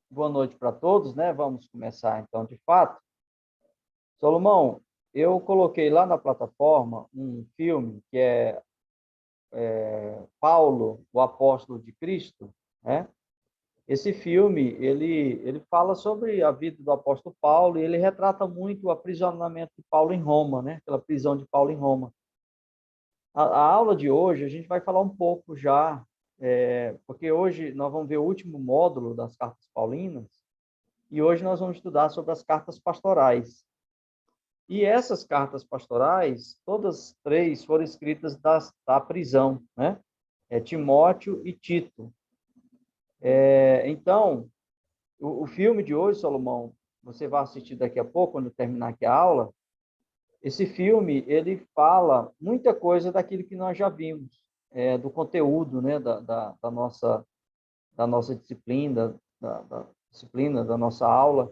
boa noite para todos, né? Vamos começar então de fato. Solomão, eu coloquei lá na plataforma um filme que é Paulo, o Apóstolo de Cristo, né? Esse filme, ele fala sobre a vida do apóstolo Paulo e ele retrata muito o aprisionamento de Paulo em Roma, né? Aquela prisão de Paulo em Roma. A aula de hoje, a gente vai falar um pouco já, porque hoje nós vamos ver o último módulo das cartas paulinas, e hoje nós vamos estudar sobre as cartas pastorais. E essas cartas pastorais, todas três foram escritas da prisão, né? Timóteo e Tito. Então, o filme de hoje, Salomão, você vai assistir daqui a pouco, quando terminar aqui a aula, esse filme, ele fala muita coisa daquilo que nós já vimos, do conteúdo, né, da nossa disciplina, da disciplina, da nossa aula.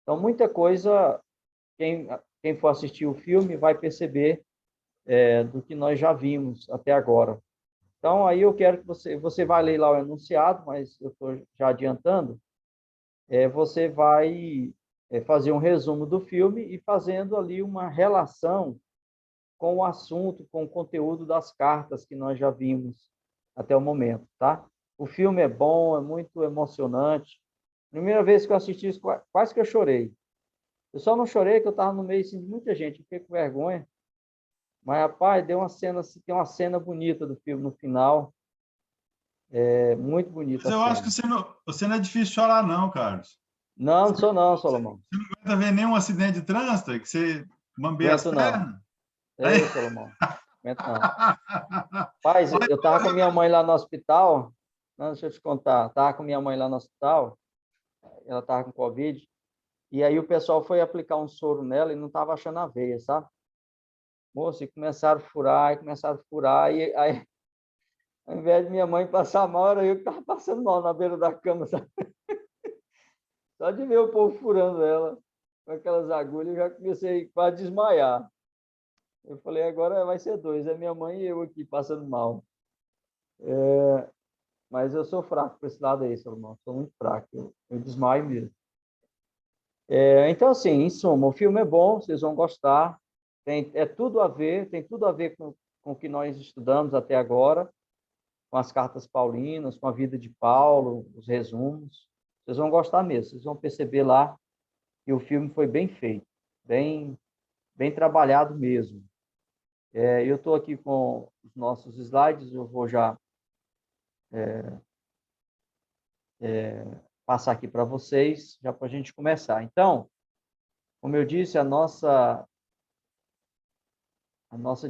Então, muita coisa, quem for assistir o filme vai perceber do que nós já vimos até agora. Então, aí eu quero que você vai ler lá o enunciado, mas eu estou já adiantando, você vai fazer um resumo do filme e fazendo ali uma relação com o assunto, com o conteúdo das cartas que nós já vimos até o momento, tá? O filme é bom, é muito emocionante. Primeira vez que eu assisti isso, quase que eu chorei. Eu só não chorei porque eu estava no meio assim, de muita gente, eu fiquei com vergonha. Mas, rapaz, deu uma cena, tem uma cena bonita do filme no final. É muito bonita Mas a eu acho que cena. você não é difícil chorar, não, Carlos. Não, não sou não, Solomão. Você não aguenta ver nenhum acidente de trânsito, que você bambeia as Aguento não. pernas. Aí... Ei, Solomão. Aguento não. Paz, eu estava com minha mãe lá no hospital. Não, deixa eu te contar. Estava com minha mãe lá no hospital. Ela estava com Covid. E aí o pessoal foi aplicar um soro nela e não estava achando a veia, sabe? Moço, e começaram a furar. E aí, ao invés de minha mãe passar mal, era eu que estava passando mal na beira da cama, sabe? Só de ver o povo furando ela com aquelas agulhas, eu já comecei quase a desmaiar. Eu falei, agora vai ser dois, é minha mãe e eu aqui passando mal. Mas eu sou fraco para esse lado aí, Salomão. Sou muito fraco, eu desmaio mesmo. Então, assim, em suma, o filme é bom, vocês vão gostar. Tem tudo a ver com o que nós estudamos até agora, com as cartas paulinas, com a vida de Paulo, os resumos. Vocês vão gostar mesmo, vocês vão perceber lá que o filme foi bem feito, bem, bem trabalhado mesmo. Eu estou aqui com os nossos slides, eu vou já passar aqui para vocês, já para a gente começar. Então, como eu disse, a nossa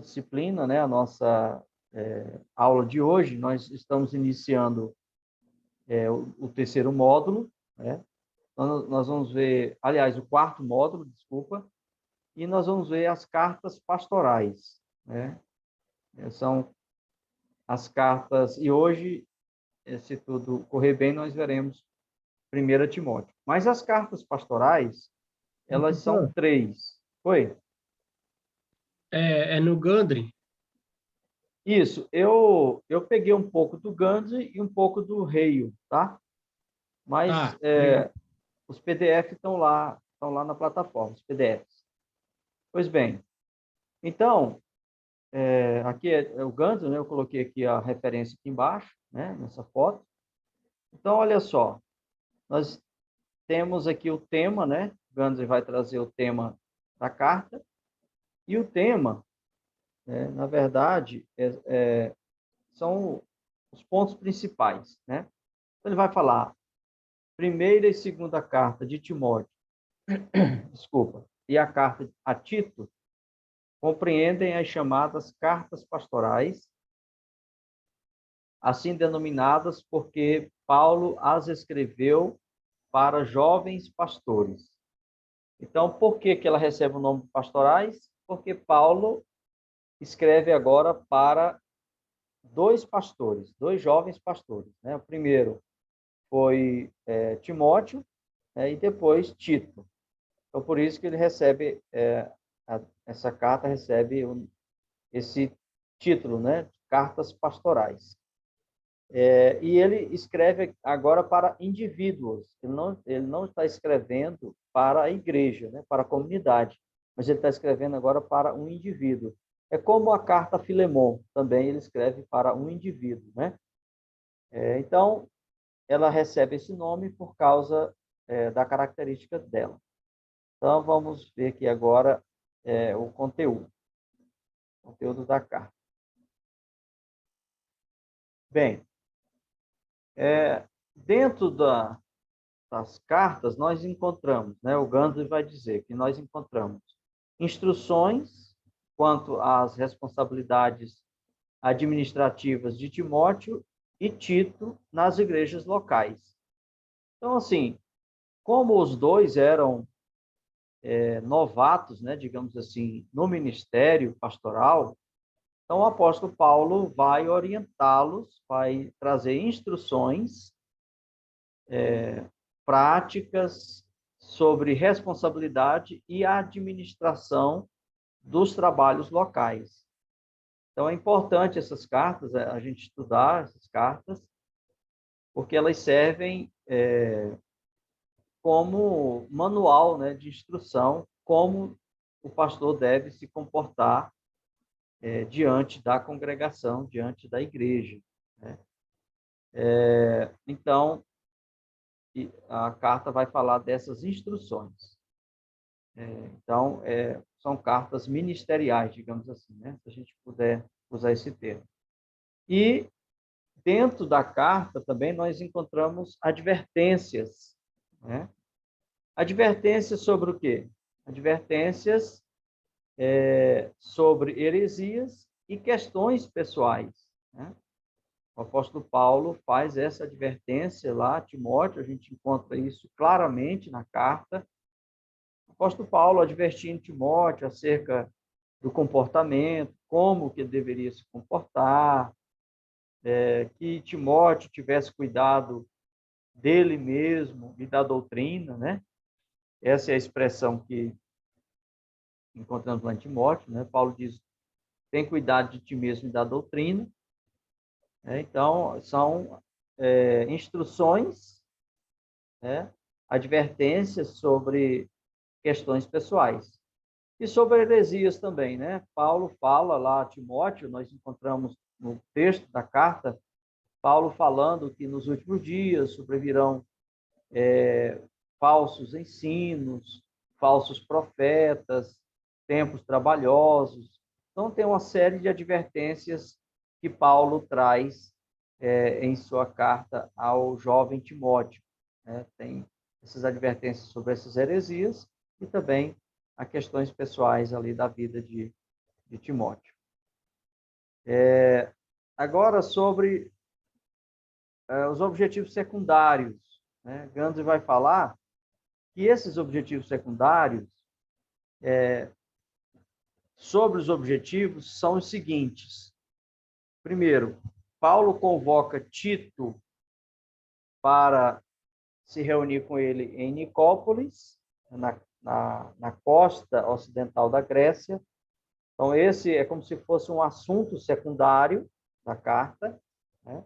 disciplina, né, a nossa aula de hoje, nós estamos iniciando o terceiro módulo, né? Nós vamos ver, aliás, o quarto módulo, desculpa, e nós vamos ver as cartas pastorais, né? São as cartas, e hoje, se tudo correr bem, nós veremos 1 Timóteo. Mas as cartas pastorais, elas são Professor, três. Oi? é no Gandhi? Isso, eu peguei um pouco do Gandhi e um pouco do Reio, tá? Mas Tá, obrigado. os PDF estão lá na plataforma, os PDFs. Pois bem, então, aqui é o Gandhi, né? Eu coloquei aqui a referência aqui embaixo, né? Nessa foto. Então, olha só, nós temos aqui o tema, né? Gandhi vai trazer o tema da carta, e o tema, na verdade, são os pontos principais, né? Então, ele vai falar primeira e segunda carta de Timóteo, desculpa, e a carta a Tito, compreendem as chamadas cartas pastorais, assim denominadas porque Paulo as escreveu para jovens pastores. Então, por que ela recebe o nome de pastorais? Porque Paulo escreve agora para dois pastores, dois jovens pastores, né? O primeiro foi Timóteo, né? E depois Tito. Então, por isso que ele recebe, essa carta recebe esse título, né? Cartas pastorais. E ele escreve agora para indivíduos. Ele não está escrevendo para a igreja, né, para a comunidade, mas ele está escrevendo agora para um indivíduo. É como a carta a Filemon, também ele escreve para um indivíduo, né? Então, ela recebe esse nome por causa da característica dela. Então, vamos ver aqui agora o conteúdo da carta. Bem, dentro das cartas, nós encontramos, né, o Gandhi vai dizer que nós encontramos instruções quanto às responsabilidades administrativas de Timóteo e Tito nas igrejas locais. Então, assim, como os dois eram novatos, né, digamos assim, no ministério pastoral, então o apóstolo Paulo vai orientá-los, vai trazer instruções práticas sobre responsabilidade e administração dos trabalhos locais. Então, é importante essas cartas, a gente estudar essas cartas, porque elas servem como manual, né, de instrução, como o pastor deve se comportar diante da congregação, diante da igreja, né? Então, a carta vai falar dessas instruções. Então, são cartas ministeriais, digamos assim, né? Se a gente puder usar esse termo. E dentro da carta também nós encontramos advertências, né? Advertências sobre o quê? Advertências sobre heresias e questões pessoais, né? O apóstolo Paulo faz essa advertência lá a Timóteo, a gente encontra isso claramente na carta. O apóstolo Paulo advertindo Timóteo acerca do comportamento, como que ele deveria se comportar, que Timóteo tivesse cuidado dele mesmo e da doutrina, né? Essa é a expressão que encontramos lá em Timóteo, né? Paulo diz, tem cuidado de ti mesmo e da doutrina. Então, são instruções, né? Advertências sobre questões pessoais. E sobre heresias também, né? Paulo fala lá a Timóteo, nós encontramos no texto da carta, Paulo falando que nos últimos dias sobrevirão falsos ensinos, falsos profetas, tempos trabalhosos. Então, tem uma série de advertências que Paulo traz em sua carta ao jovem Timóteo, né? Tem essas advertências sobre essas heresias e também a questões pessoais ali da vida de Timóteo. Agora, sobre os objetivos secundários, né? Gandhi vai falar que esses objetivos secundários, sobre os objetivos, são os seguintes. Primeiro, Paulo convoca Tito para se reunir com ele em Nicópolis, na costa ocidental da Grécia. Então, esse é como se fosse um assunto secundário da carta, né?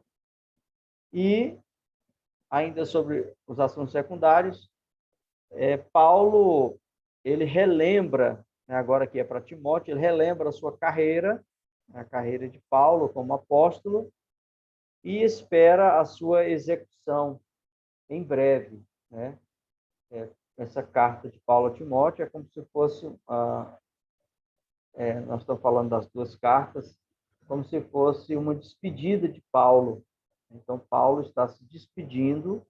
E, ainda sobre os assuntos secundários, Paulo, ele relembra, né, agora que é para Timóteo, ele relembra a sua carreira, a carreira de Paulo como apóstolo, e espera a sua execução em breve, né? Essa carta de Paulo a Timóteo é como se fosse, nós estamos falando das duas cartas, como se fosse uma despedida de Paulo. Então, Paulo está se despedindo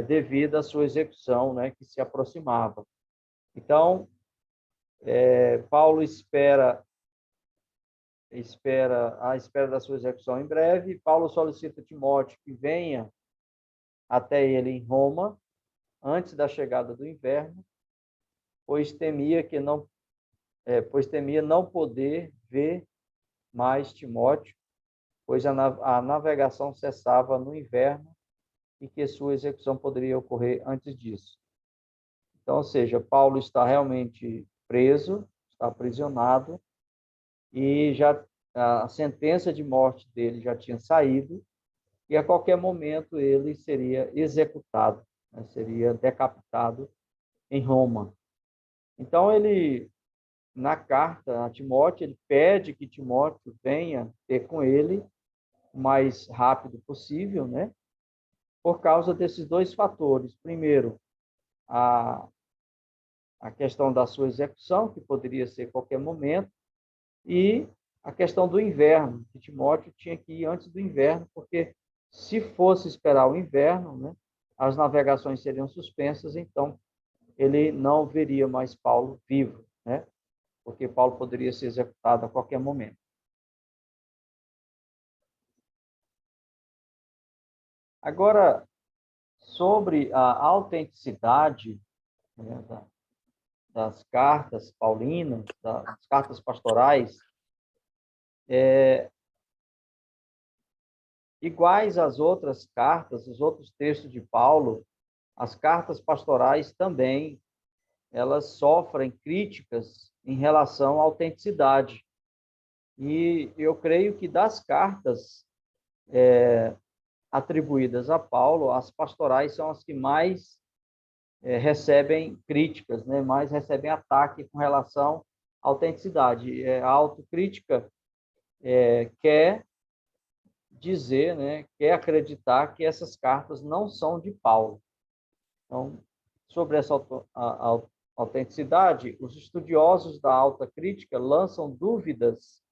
devido à sua execução, né, que se aproximava. Então, Paulo espera à espera da sua execução em breve. Paulo solicita Timóteo que venha até ele em Roma, antes da chegada do inverno, pois temia não poder ver mais Timóteo, pois a navegação cessava no inverno e que sua execução poderia ocorrer antes disso. Então, ou seja, Paulo está realmente preso, está aprisionado, e já a sentença de morte dele já tinha saído, e a qualquer momento ele seria executado, né? Seria decapitado em Roma. Então, ele, na carta a Timóteo, ele pede que Timóteo venha ter com ele o mais rápido possível, né? Por causa desses dois fatores. Primeiro, a questão da sua execução, que poderia ser a qualquer momento, e a questão do inverno, que Timóteo tinha que ir antes do inverno, porque se fosse esperar o inverno, né, as navegações seriam suspensas, então ele não veria mais Paulo vivo, né, porque Paulo poderia ser executado a qualquer momento. Agora, sobre a autenticidade, né, das cartas paulinas, das cartas pastorais, iguais às outras cartas, os outros textos de Paulo, as cartas pastorais também, elas sofrem críticas em relação à autenticidade. E eu creio que das cartas atribuídas a Paulo, as pastorais são as que mais recebem críticas, né? Mais recebem ataque com relação à autenticidade. A autocrítica quer dizer, né, quer acreditar que essas cartas não são de Paulo. Então, sobre essa autenticidade, os estudiosos da alta crítica lançam dúvidas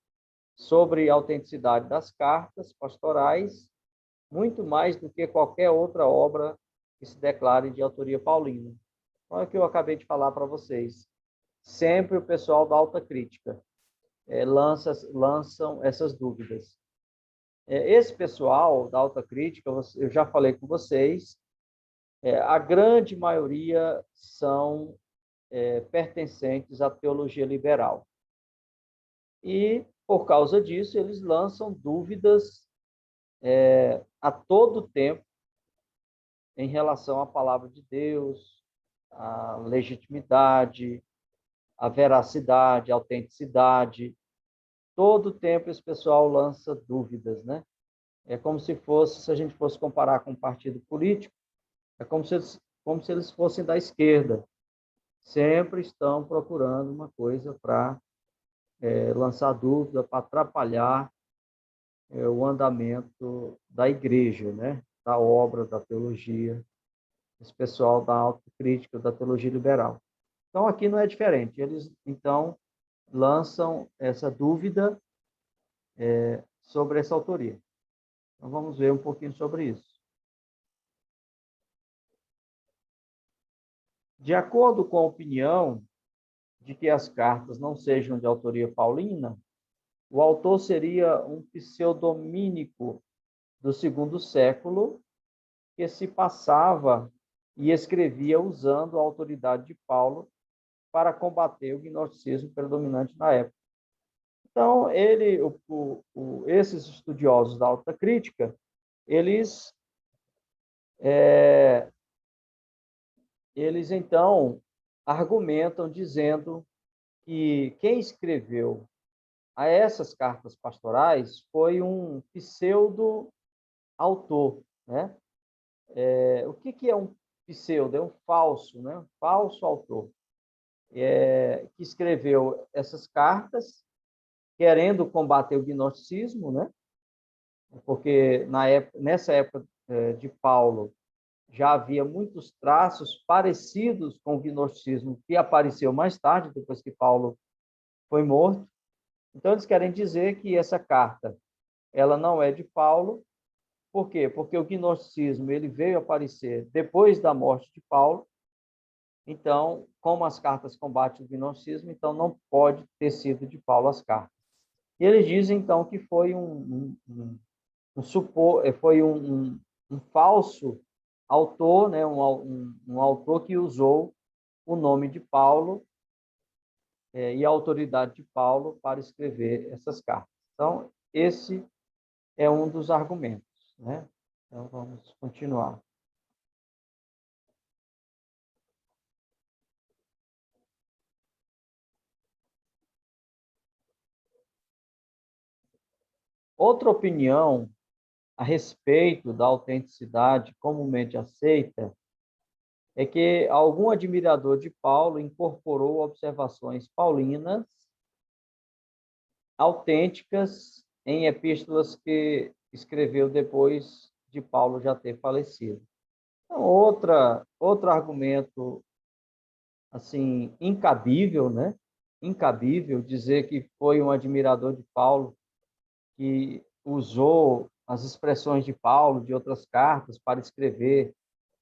sobre a autenticidade das cartas pastorais, muito mais do que qualquer outra obra que se declare de autoria paulina. Então, é o que eu acabei de falar para vocês. Sempre o pessoal da alta crítica lançam essas dúvidas. Esse pessoal da alta crítica, eu já falei com vocês, a grande maioria são pertencentes à teologia liberal. E, por causa disso, eles lançam dúvidas a todo tempo em relação à palavra de Deus, à legitimidade, à veracidade, à autenticidade. Todo tempo esse pessoal lança dúvidas, né? É como se fosse, se a gente fosse comparar com um partido político, é como se eles fossem da esquerda. Sempre estão procurando uma coisa para lançar dúvida, para atrapalhar o andamento da igreja, né? Da obra, da teologia, esse pessoal da autocrítica, da teologia liberal. Então, aqui não é diferente. Eles, então, lançam essa dúvida sobre essa autoria. Então, vamos ver um pouquinho sobre isso. De acordo com a opinião de que as cartas não sejam de autoria paulina, o autor seria um pseudomínico do segundo século que se passava e escrevia usando a autoridade de Paulo para combater o gnosticismo predominante na época. Então, esses estudiosos da alta crítica, eles então argumentam dizendo que quem escreveu a essas cartas pastorais foi um pseudo-autor, né? O que é um pseudo? É um falso, né? Um falso autor, que escreveu essas cartas querendo combater o gnosticismo, né? Porque nessa época de Paulo já havia muitos traços parecidos com o gnosticismo que apareceu mais tarde, depois que Paulo foi morto. Então, eles querem dizer que essa carta ela não é de Paulo. Por quê? Porque o gnosticismo ele veio aparecer depois da morte de Paulo. Então, como as cartas combatem o gnosticismo, então não pode ter sido de Paulo as cartas. E eles dizem, então, que foi um falso autor, né? Um autor que usou o nome de Paulo e a autoridade de Paulo para escrever essas cartas. Então, esse é um dos argumentos, né? Então, vamos continuar. Outra opinião a respeito da autenticidade comumente aceita é que algum admirador de Paulo incorporou observações paulinas autênticas em epístolas que escreveu depois de Paulo já ter falecido. Então, outro argumento assim incabível, né? Incabível dizer que foi um admirador de Paulo que usou as expressões de Paulo de outras cartas para escrever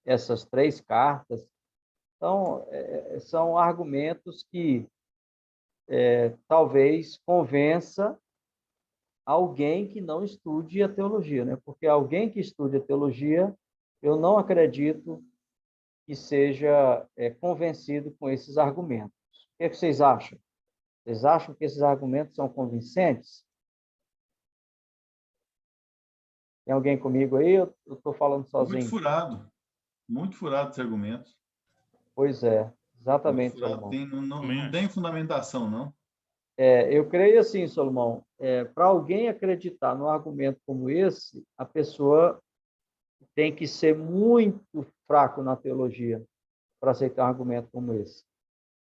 essas 3 cartas. Então, são argumentos que talvez convença alguém que não estude a teologia, né? Porque alguém que estude a teologia, eu não acredito que seja convencido com esses argumentos. O que é que vocês acham? Vocês acham que esses argumentos são convincentes? Tem alguém comigo aí? Eu estou falando sozinho. Muito furado esse argumento. Pois é, Muito exatamente, furado. Salomão. Não tem fundamentação, não. Eu creio assim, Salomão, para alguém acreditar num argumento como esse, a pessoa tem que ser muito fraco na teologia para aceitar um argumento como esse.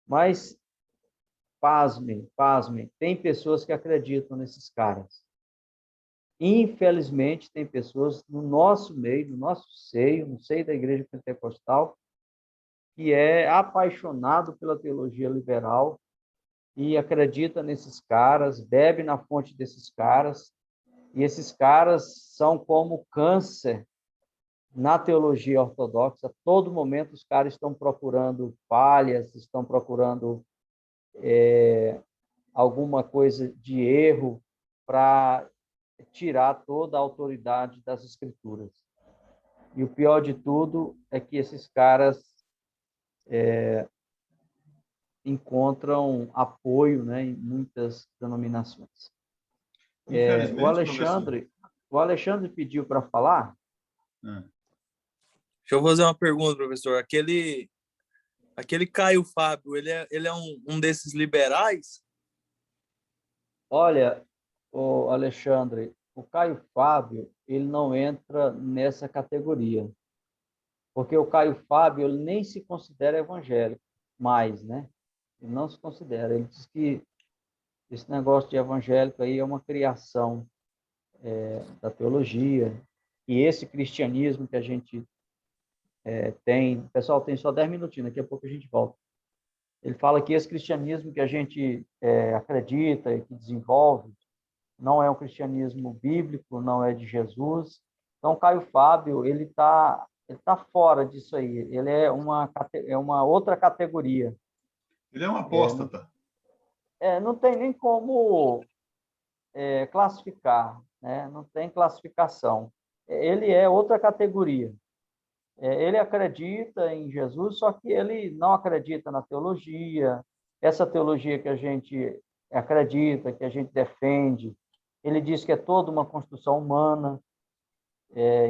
Mas, pasmem, tem pessoas que acreditam nesses caras. Infelizmente, tem pessoas no nosso meio, no nosso seio, no seio da igreja pentecostal, que é apaixonado pela teologia liberal e acredita nesses caras, bebe na fonte desses caras, e esses caras são como câncer na teologia ortodoxa. A todo momento os caras estão procurando falhas, estão procurando alguma coisa de erro para tirar toda a autoridade das escrituras. E o pior de tudo é que esses caras encontram apoio, né, em muitas denominações. Infelizmente, professor. O Alexandre pediu para falar. Deixa eu fazer uma pergunta, professor. Aquele Caio Fábio, ele é um desses liberais? Olha, o Alexandre, o Caio Fábio, ele não entra nessa categoria, porque o Caio Fábio ele nem se considera evangélico mais, né? Ele não se considera. Ele diz que esse negócio de evangélico aí é uma criação da teologia, e esse cristianismo que a gente tem... Pessoal, tem só 10 minutinhos, daqui a pouco a gente volta. Ele fala que esse cristianismo que a gente acredita e que desenvolve não é um cristianismo bíblico, não é de Jesus. Então, Caio Fábio, ele tá fora disso aí. Ele é uma outra categoria. Ele é um apóstata. Não tem nem como classificar, né? Não tem classificação. Ele é outra categoria. Ele acredita em Jesus, só que ele não acredita na teologia. Essa teologia que a gente acredita, que a gente defende, ele diz que é toda uma construção humana.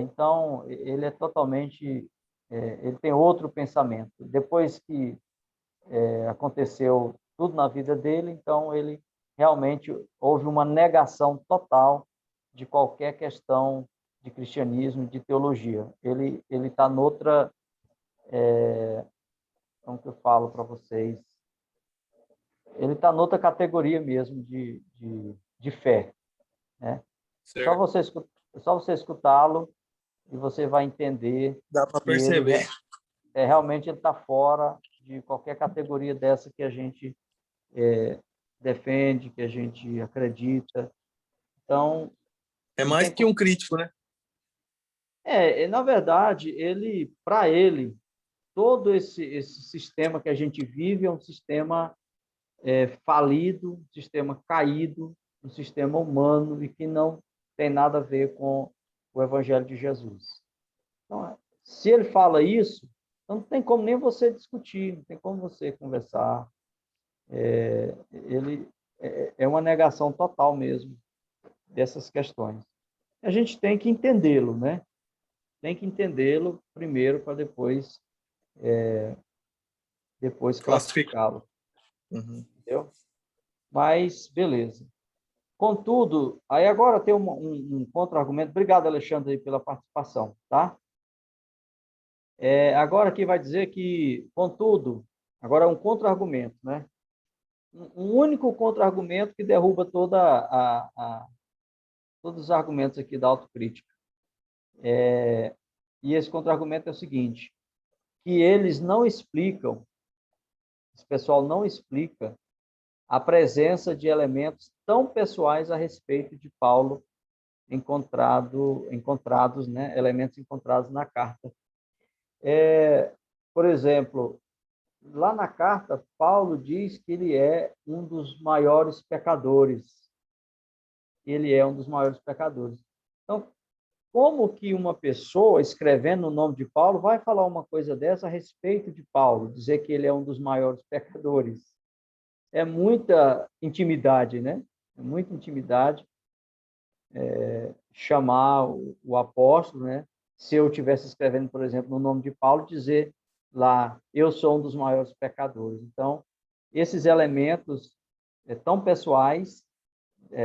Então, ele é totalmente... ele tem outro pensamento. Depois que aconteceu tudo na vida dele, então ele realmente houve uma negação total de qualquer questão de cristianismo e de teologia. Ele está noutra... como que eu falo para vocês? Ele está noutra categoria mesmo de fé, né? Só você escutá-lo e você vai entender. Dá para que ele perceber. realmente ele está fora de qualquer categoria dessa que a gente defende, que a gente acredita. Então, É mais que um crítico, né? na verdade, para ele, todo esse sistema que a gente vive é um sistema falido, um sistema caído, um sistema humano e que não tem nada a ver com o Evangelho de Jesus. Então, se ele fala isso, não tem como nem você discutir, não tem como você conversar. Ele é uma negação total mesmo dessas questões. A gente tem que entendê-lo, né? Tem que entendê-lo primeiro para depois classificá-lo. Uhum. Entendeu? Mas, beleza. Contudo, aí agora tem um contra-argumento. Obrigado, Alexandre, aí, pela participação, tá? Agora aqui vai dizer que, contudo, agora é um contra-argumento, né? Um único contra-argumento que derruba todos os argumentos aqui da autocrítica. E esse contra-argumento é o seguinte, que eles não explicam, esse pessoal não explica a presença de elementos tão pessoais a respeito de Paulo encontrados, né, elementos encontrados na carta. Por exemplo, lá na carta, Paulo diz que ele é um dos maiores pecadores. Ele é um dos maiores pecadores. Então, como que uma pessoa, escrevendo o nome de Paulo, vai falar uma coisa dessa a respeito de Paulo, dizer que ele é um dos maiores pecadores? É muita intimidade, né? É muita intimidade chamar o apóstolo, né? Se eu estivesse escrevendo, por exemplo, no nome de Paulo, dizer lá, eu sou um dos maiores pecadores. Então, esses elementos tão pessoais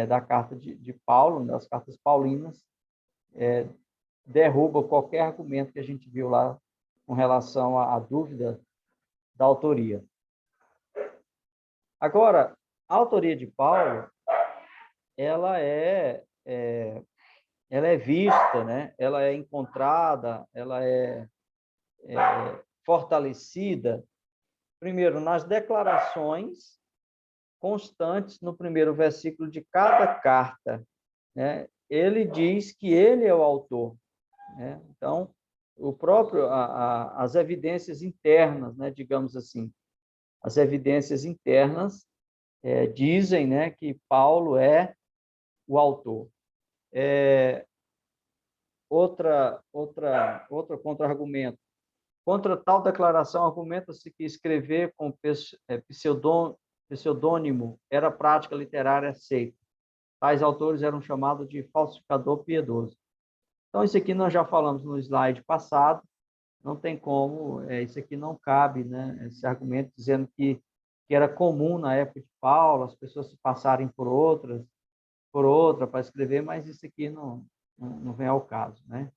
da carta de Paulo, das cartas paulinas, derruba qualquer argumento que a gente viu lá com relação à dúvida da autoria. Agora, a autoria de Paulo, ela é vista, né? Ela é encontrada, ela é fortalecida, primeiro, nas declarações constantes no primeiro versículo de cada carta, né? Ele diz que ele é o autor, né? Então, o próprio as evidências internas, né, digamos assim, as evidências internas dizem, né, que Paulo é o autor. Outro contra-argumento. Contra tal declaração, argumenta-se que escrever com pseudônimo era prática literária aceita. Tais autores eram chamados de falsificador piedoso. Então, isso aqui nós já falamos no slide passado, não tem como, isso aqui não cabe, né? Esse argumento dizendo que era comum na época de Paulo, as pessoas se passarem por outra para escrever, mas isso aqui não vem ao caso, né?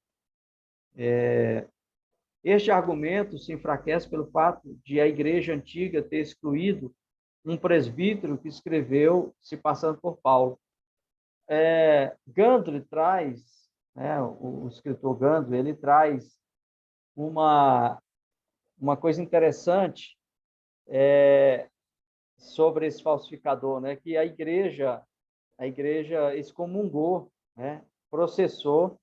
Este argumento se enfraquece pelo fato de a igreja antiga ter excluído um presbítero que escreveu se passando por Paulo. Gandry traz, né, o escritor Gandry, ele traz uma coisa interessante sobre esse falsificador, né, que a igreja excomungou, né, processou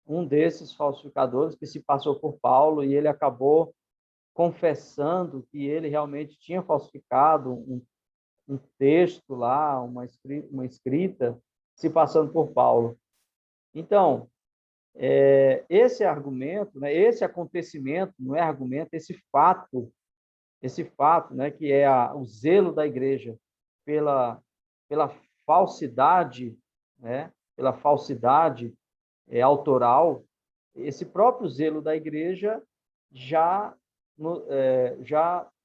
um desses falsificadores que se passou por Paulo e ele acabou confessando que ele realmente tinha falsificado um texto lá, uma escrita, se passando por Paulo. Então, esse argumento, né, esse acontecimento, não é argumento, esse fato, né, que é o zelo da igreja pela falsidade, né, pela falsidade autoral, esse próprio zelo da igreja já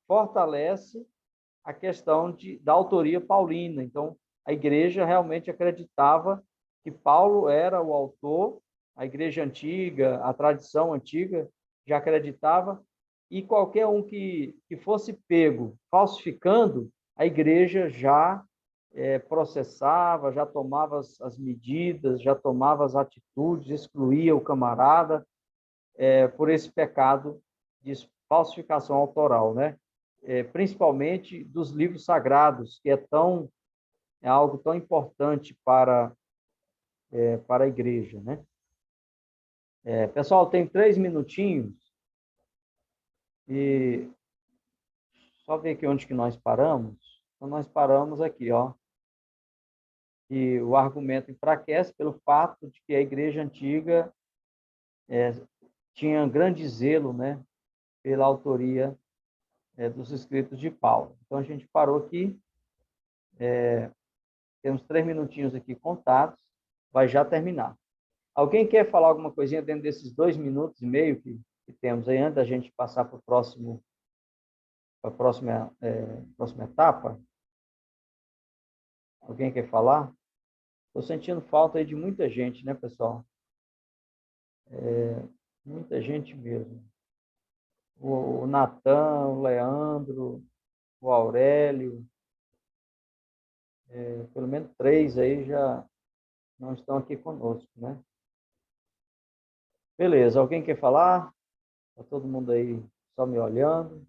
fortalece a questão da autoria paulina. Então, a igreja realmente acreditava que Paulo era o autor, a igreja antiga, a tradição antiga já acreditava, e qualquer um que fosse pego falsificando, a igreja já processava, já tomava as medidas, já tomava as atitudes, excluía o camarada por esse pecado de falsificação autoral, né? Principalmente dos livros sagrados, que é algo tão importante para a igreja, né? Pessoal, tem 3 minutinhos e só ver aqui onde que nós paramos. Então, nós paramos aqui, ó. E o argumento enfraquece pelo fato de que a igreja antiga tinha grande zelo, né, pela autoria dos escritos de Paulo. Então, a gente parou aqui, temos 3 minutinhos aqui contados, vai já terminar. Alguém quer falar alguma coisinha dentro desses 2 minutos e meio que temos aí, antes da gente passar para a próxima etapa? Alguém quer falar? Estou sentindo falta aí de muita gente, né, pessoal? Muita gente mesmo. O Natan, o Leandro, o Aurélio, pelo menos 3 aí já não estão aqui conosco, né? Beleza, alguém quer falar? Está todo mundo aí só me olhando?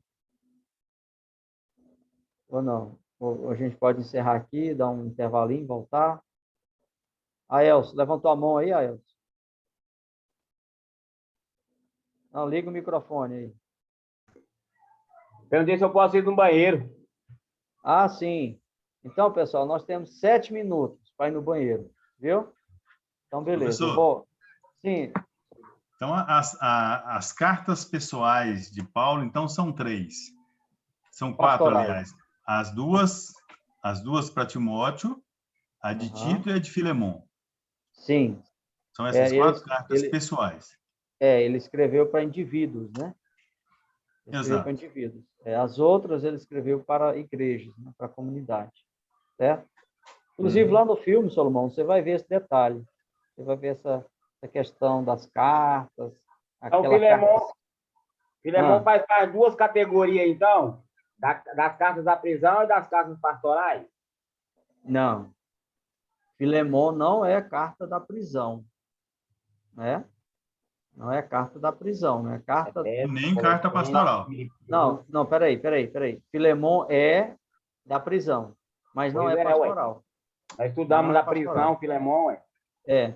Ou não? Ou a gente pode encerrar aqui, dar um intervalinho, voltar? Elcio, levantou a mão aí, Elcio? Não, liga o microfone aí. Perguntei se eu posso ir no banheiro. Ah, sim. Então, pessoal, nós temos 7 minutos para ir no banheiro, viu? Então, beleza. Professor, Sim, então as cartas pessoais de Paulo, então, são 3. São 4, pastorais. aliás. As duas para Timóteo, a de Tito e a de Filemon. Sim. São essas 4 cartas Ele, pessoais. ele escreveu para indivíduos, né? Ele escreveu para Exato. indivíduos. As outras ele escreveu para igrejas, né? Para a comunidade, certo? Inclusive, lá no filme, Solomão, você vai ver esse detalhe. Você vai ver essa questão das cartas, Então, aquela carta... Filemon faz parte 2 categorias, então, das cartas da prisão e das cartas pastorais? Não. Filemon não é carta da prisão, né? Não é carta da prisão, né? Carta... E nem carta pastoral. Não, peraí. Filemon é da prisão, mas não Pois é pastoral. Nós estudamos a prisão, Filemon.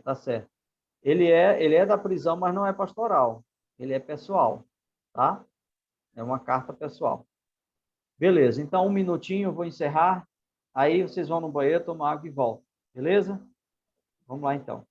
Tá certo. Ele é da prisão, mas não é pastoral. Ele é pessoal, tá? É uma carta pessoal. Beleza, então 1 minutinho, eu vou encerrar. Aí vocês vão no banheiro, tomar água e voltam. Beleza? Vamos lá, então.